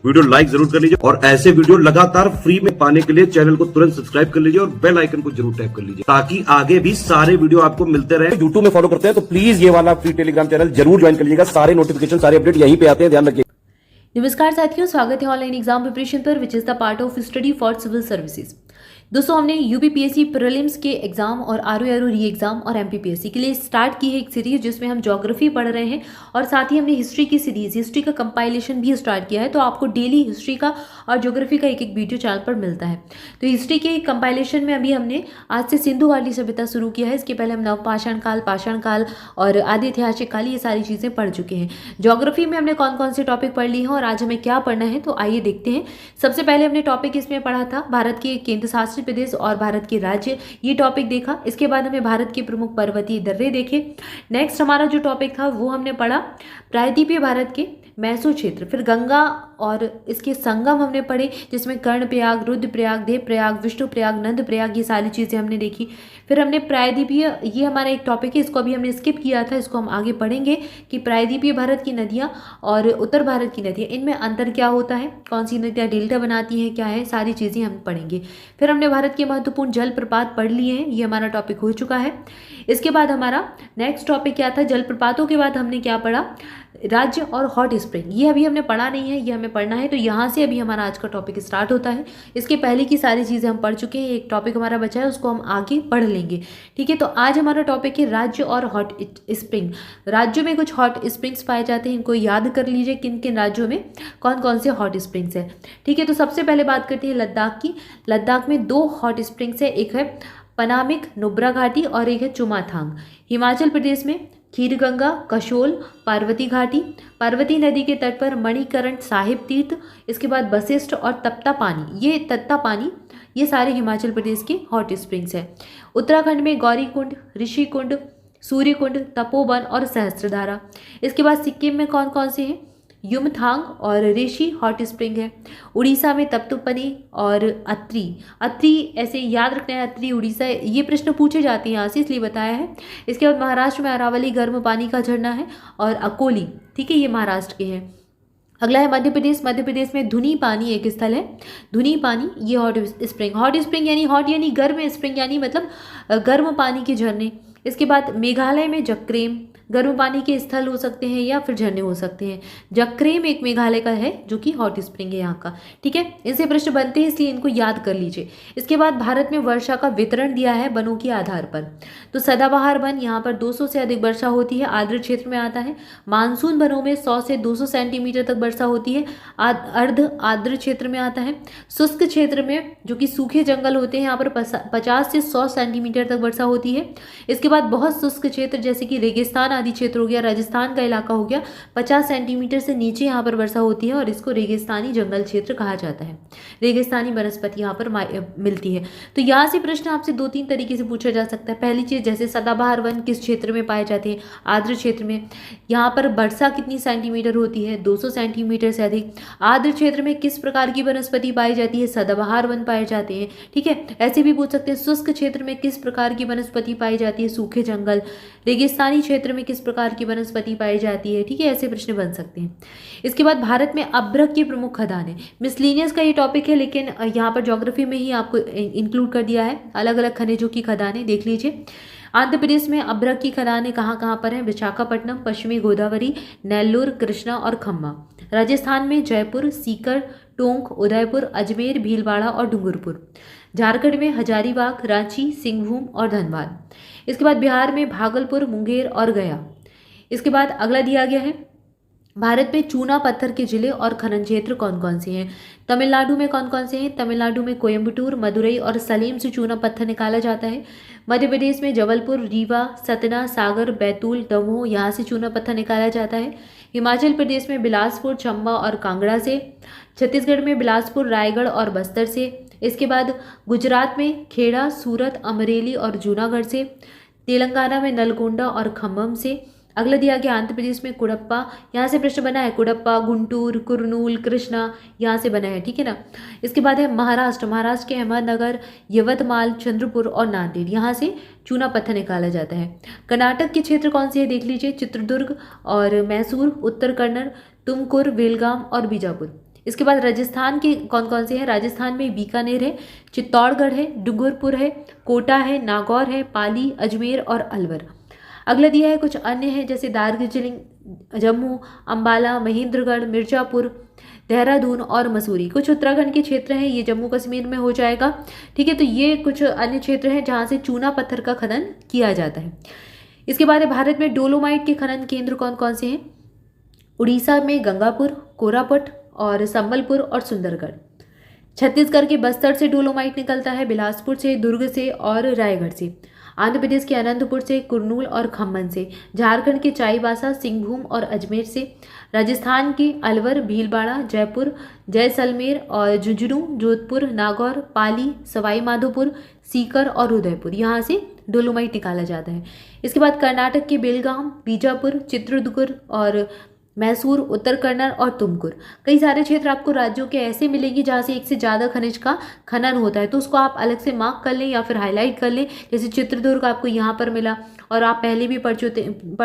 Video like जरूर कर लीजिए और ऐसे वीडियो लगातार फ्री में पाने के लिए चैनल को तुरंत सब्सक्राइब कर लीजिए और बेल आइकन को जरूर टैप कर लीजिए ताकि आगे भी सारे वीडियो आपको मिलते रहे। यूट्यूब में फॉलो करते हैं तो प्लीज ये वाला फ्री टेलीग्राम चैनल जरूर ज्वाइन कर लीजिएगा। सारे नोटिफिकेशन सारे अपडेट यहीं पे आते हैं, ध्यान रखिए। नमस्कार साथियों, स्वागत है ऑनलाइन एग्जाम प्रिपरेशन पर which is the part of study for civil services. दोस्तों, हमने यूपीपीएससी प्रीलिम्स के एग्जाम और आरओआरओ री एग्जाम और एमपीपीएससी के लिए स्टार्ट की है एक सीरीज जिसमें हम ज्योग्राफी पढ़ रहे हैं और साथ ही हमने हिस्ट्री की सीरीज, हिस्ट्री का कंपाइलेशन भी स्टार्ट किया है। तो आपको डेली हिस्ट्री का और ज्योग्राफी का एक एक वीडियो चैनल पर मिलता है। तो हिस्ट्री के कंपाइलेशन में अभी हमने आज से सिंधु घाटी सभ्यता शुरू किया है। इसके पहले हम नवपाषाण काल, पाषाण काल और आदि ऐतिहासिक काल, ये सारी चीज़ें पढ़ चुके हैं। ज्योग्राफी में हमने कौन कौन से टॉपिक पढ़ लिए हैं और आज हमें क्या पढ़ना है, तो आइए देखते हैं। सबसे पहले हमने टॉपिक इसमें पढ़ा था भारत के केंद्र शासित प्रदेश और भारत के राज्य, ये टॉपिक देखा। इसके बाद हमें भारत के प्रमुख पर्वतीय दर्रे देखे। नेक्स्ट हमारा जो टॉपिक था वो हमने पढ़ा प्रायद्वीपीय भारत के मैसो क्षेत्र, फिर गंगा और इसके संगम हमने पढ़े जिसमें कर्णप्रयाग, रुद्रप्रयाग, देवप्रयाग, विष्णुप्रयाग, नंदप्रयाग, ये सारी चीज़ें हमने देखी। फिर हमने प्रायद्वीपीय, ये हमारा एक टॉपिक है, इसको अभी हमने स्किप किया था, इसको हम आगे पढ़ेंगे कि प्रायद्वीपीय भारत की नदियाँ और उत्तर भारत की नदियाँ, इनमें अंतर क्या होता है, कौन सी नदियाँ डेल्टा बनाती हैं, क्या है, सारी चीज़ें हम पढ़ेंगे। फिर हमने भारत के महत्वपूर्ण जलप्रपात पढ़ लिए हैं, ये हमारा टॉपिक हो चुका है। इसके बाद हमारा नेक्स्ट टॉपिक क्या था, जलप्रपातों के बाद हमने क्या पढ़ा, राज्य और हॉट स्प्रिंग। ये अभी हमने पढ़ा नहीं है, ये हमें पढ़ना है। तो यहाँ से अभी हमारा आज का टॉपिक स्टार्ट होता है। इसके पहले की सारी चीज़ें हम पढ़ चुके हैं, एक टॉपिक हमारा बचा है, उसको हम आगे पढ़ लेंगे। ठीक है, तो आज हमारा टॉपिक है राज्य और हॉट स्प्रिंग। राज्यों में कुछ हॉट स्प्रिंग्स पाए जाते हैं, इनको याद कर लीजिए किन किन राज्यों में कौन कौन से हॉट स्प्रिंग्स है। ठीक है, तो सबसे पहले बात करते हैं लद्दाख की। लद्दाख में 2 हॉट स्प्रिंग्स है, एक है पनामिक नुब्रा घाटी और एक है चुमाथांग। हिमाचल प्रदेश में खीरगंगा, कशोल, पार्वती घाटी, पार्वती नदी के तट पर मणिकरण साहिब तीर्थ, इसके बाद वशिष्ठ और तप्ता पानी, ये सारे हिमाचल प्रदेश के हॉट स्प्रिंग्स हैं। उत्तराखंड में गौरीकुंड, ऋषिकुंड, सूर्यकुंड, तपोवन और सहस्त्रधारा। इसके बाद सिक्किम में कौन कौन से हैं, युमथांग और ऋषि हॉट स्प्रिंग है। उड़ीसा में तप्तपनी और अत्रि ऐसे याद रखना है, अत्रि उड़ीसा, ये प्रश्न पूछे जाते हैं यहाँ से, इसलिए बताया है। इसके बाद महाराष्ट्र में अरावली गर्म पानी का झरना है और अकोली, ठीक है, ये महाराष्ट्र के हैं। अगला है मध्य प्रदेश। मध्य प्रदेश में धुनी पानी एक स्थल है, धुनी पानी, ये हॉट स्प्रिंग यानी हॉट यानी गर्म, स्प्रिंग यानी मतलब गर्म पानी के झरने। इसके बाद मेघालय में जक्रेम, गर्म पानी के स्थल हो सकते हैं या फिर झरने हो सकते हैं। जक्रेम एक मेघालय का है जो कि हॉट स्प्रिंग है यहाँ का। ठीक है, इनसे प्रश्न बनते हैं, इसलिए इनको याद कर लीजिए। इसके बाद भारत में वर्षा का वितरण दिया है वनों के आधार पर। तो सदाबहार वन, यहाँ पर 200 से अधिक वर्षा होती है, आर्द्र क्षेत्र में आता है। मानसून वनों में 100 से 200 सेंटीमीटर तक वर्षा होती है, अर्ध आर्द्र क्षेत्र में आता है। शुष्क क्षेत्र में जो कि सूखे जंगल होते हैं, यहाँ पर 50 से 100 सेंटीमीटर तक वर्षा होती है। इसके बाद बहुत शुष्क क्षेत्र जैसे कि रेगिस्तान आदि क्षेत्र हो गया, राजस्थान का इलाका हो गया, 50 सेंटीमीटर से नीचे यहाँ पर वर्षा होती है और इसको रेगिस्तानी जंगल क्षेत्र कहा जाता है। रेगिस्तानी वनस्पति यहाँ पर मिलती है। तो यहाँ से प्रश्न आपसे 2-3 तरीके से पूछा जा सकता है। पहली चीज, जैसे सदाबहार वन किस क्षेत्र में पाए जाते हैं, आर्द्र क्षेत्र में। यहाँ पर वर्षा कितनी सेंटीमीटर होती है, 200 सेंटीमीटर से अधिक। आर्द्र क्षेत्र में किस प्रकार की वनस्पति पाई जाती है, सदाबहार वन पाए जाते हैं। ठीक है, ऐसे भी पूछ सकते हैं, शुष्क क्षेत्र में किस प्रकार की वनस्पति पाई जाती है, सूखे जंगल। रेगिस्तानी क्षेत्र में किस प्रकार की वनस्पति पाई जाती है। ठीक है, ऐसे प्रश्न बन सकते हैं। इसके बाद भारत में अभ्रक की प्रमुख खदानें, मिसलिनियस का ये टॉपिक है लेकिन यहाँ पर ज्योग्राफी में ही आपको इंक्लूड कर दिया है। अलग अलग खनिजों की खदानें देख लीजिए। आंध्र प्रदेश में अभ्रक की खदानें कहाँ कहाँ पर हैं, विशाखापट्टनम, पश्चिमी गोदावरी, नेल्लोर, कृष्णा और खम्मा। राजस्थान में जयपुर, सीकर, टोंक, उदयपुर, अजमेर, भीलवाड़ा और डूंगरपुर। झारखंड में हजारीबाग, रांची, सिंहभूम और धनबाद। इसके बाद बिहार में भागलपुर, मुंगेर और गया। इसके बाद अगला दिया गया है, भारत में चूना पत्थर के जिले और खनन क्षेत्र कौन कौन से हैं। तमिलनाडु में कौन कौन से हैं, तमिलनाडु में कोयम्बटूर, मदुरई और सलेम से चूना पत्थर निकाला जाता है। मध्य प्रदेश में जबलपुर, रीवा, सतना, सागर, बैतूल, दमोह, यहाँ से चूना पत्थर निकाला जाता है। हिमाचल प्रदेश में बिलासपुर, चंबा और कांगड़ा से। छत्तीसगढ़ में बिलासपुर, रायगढ़ और बस्तर से। इसके बाद गुजरात में खेड़ा, सूरत, अमरेली और जूनागढ़ से। तेलंगाना में नलगोंडा और खम्मम से। अगला दिया गया आंध्र प्रदेश में कुडप्पा, यहाँ से प्रश्न बना है, कुडप्पा, गुंटूर, कुरनूल, कृष्णा, यहाँ से बना है। ठीक है ना। इसके बाद है महाराष्ट्र, महाराष्ट्र के अहमदनगर, यवतमाल, चंद्रपुर और नांदेड़, यहाँ से चूना पत्थर निकाला जाता है। कर्नाटक के क्षेत्र कौन से है देख लीजिए, चित्रदुर्ग और मैसूर, उत्तर कन्नड़, तुमकुर, बेलगाम और बीजापुर। इसके बाद राजस्थान के कौन कौन से हैं, राजस्थान में बीकानेर है, चित्तौड़गढ़ है, डूंगरपुर है, कोटा है, नागौर है, पाली, अजमेर और अलवर। अगला दिया है कुछ अन्य हैं जैसे दार्जिलिंग, जम्मू, अंबाला, महेंद्रगढ़, मिर्जापुर, देहरादून और मसूरी। कुछ उत्तराखंड के क्षेत्र हैं, ये जम्मू कश्मीर में हो जाएगा। ठीक है, तो ये कुछ अन्य क्षेत्र हैं जहाँ से चूना पत्थर का खनन किया जाता है। इसके बाद भारत में डोलोमाइट के खनन केंद्र कौन कौन से हैं, उड़ीसा में गंगापुर, कोरापुट और संबलपुर और सुंदरगढ़। छत्तीसगढ़ के बस्तर से डोलोमाइट निकलता है, बिलासपुर से, दुर्ग से और रायगढ़ से। आंध्र प्रदेश के अनंतपुर से, कुर्नूल और खम्मन से। झारखंड के चाईबासा, सिंहभूम और अजमेर से। राजस्थान के अलवर, भीलवाड़ा, जयपुर, जैसलमेर और झुंझुनू, जोधपुर, नागौर, पाली, सवाई माधोपुर, सीकर और उदयपुर, यहाँ से डोलोमाइट निकाला जाता है। इसके बाद कर्नाटक के बेलगाम, बीजापुर, चित्रदुर्ग और मैसूर, उत्तर कन्नड़ और तुमकुर। कई सारे क्षेत्र आपको राज्यों के ऐसे मिलेंगे जहाँ से एक से ज़्यादा खनिज का खनन होता है, तो उसको आप अलग से मार्क कर लें या फिर हाईलाइट कर लें। जैसे चित्रदुर्ग आपको यहाँ पर मिला और आप पहले भी पढ़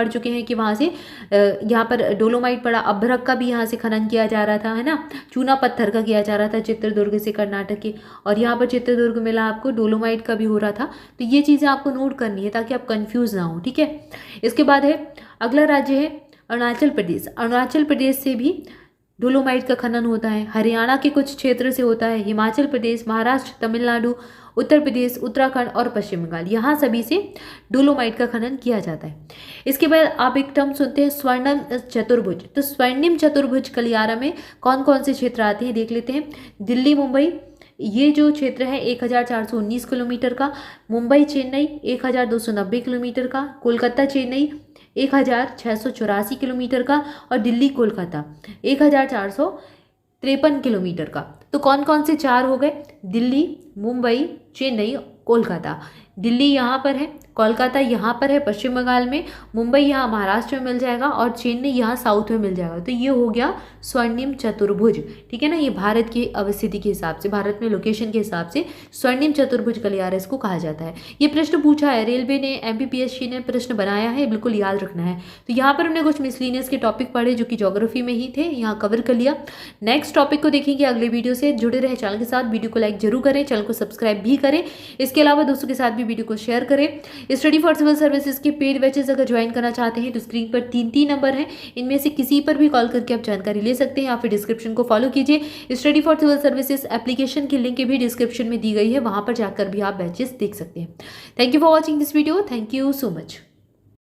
चुके हैं कि वहाँ से यहाँ पर डोलोमाइट पड़ा। अभ्रक का भी यहाँ से खनन किया जा रहा था, है ना, चूना पत्थर का किया जा रहा था चित्रदुर्ग से, कर्नाटक के। और यहाँ पर चित्रदुर्ग मिला आपको, डोलोमाइट का भी हो रहा था। तो ये चीज़ें आपको नोट करनी है ताकि आप कन्फ्यूज़ ना हो। ठीक है, इसके बाद है अगला राज्य है अरुणाचल प्रदेश। अरुणाचल प्रदेश से भी डोलोमाइट का खनन होता है। हरियाणा के कुछ क्षेत्र से होता है। हिमाचल प्रदेश, महाराष्ट्र, तमिलनाडु, उत्तर प्रदेश, उत्तराखंड और पश्चिम बंगाल, यहाँ सभी से डोलोमाइट का खनन किया जाता है। इसके बाद आप एक टर्म सुनते हैं स्वर्णिम चतुर्भुज। तो स्वर्णिम चतुर्भुज गलियारा में कौन कौन से क्षेत्र आते हैं देख लेते हैं। दिल्ली, मुंबई, ये जो क्षेत्र है 1419 किलोमीटर का। मुंबई चेन्नई 1290 किलोमीटर का। कोलकाता चेन्नई 1684 किलोमीटर का। और दिल्ली कोलकाता 1453 किलोमीटर का। तो कौन कौन से चार हो गए, दिल्ली, मुंबई, चेन्नई, कोलकाता। दिल्ली यहाँ पर है, कोलकाता यहाँ पर है पश्चिम बंगाल में, मुंबई यहाँ महाराष्ट्र में मिल जाएगा और चेन्नई यहाँ साउथ में मिल जाएगा। तो ये हो गया स्वर्णिम चतुर्भुज। ठीक है ना, ये भारत की अवस्थिति के हिसाब से, भारत में लोकेशन के हिसाब से स्वर्णिम चतुर्भुज गलियारा इसको कहा जाता है। ये प्रश्न पूछा है, रेलवे ने, MPPSC ने प्रश्न बनाया है, बिल्कुल याद रखना है। तो यहाँ पर हमने कुछ मिसलिनियस के टॉपिक पढ़े जो कि ज्योग्राफी में ही थे, यहाँ कवर कर लिया। नेक्स्ट टॉपिक को देखेंगे अगले वीडियो से। जुड़े रहे चैनल के साथ, वीडियो को लाइक जरूर करें, चैनल को सब्सक्राइब भी करें। इसके अलावा दोस्तों के साथ भी वीडियो को शेयर करें। स्टडी फॉर सिविल सर्विसेज के पेड बैचेस अगर ज्वाइन करना चाहते हैं तो स्क्रीन पर 3 नंबर हैं, इनमें से किसी पर भी कॉल करके आप जानकारी ले सकते हैं या फिर डिस्क्रिप्शन को फॉलो कीजिए। Study for civil services application की लिंक भी डिस्क्रिप्शन में दी गई है, वहां पर जाकर भी आप बैचेस देख सकते हैं। Thank you for watching this video. Thank you so much.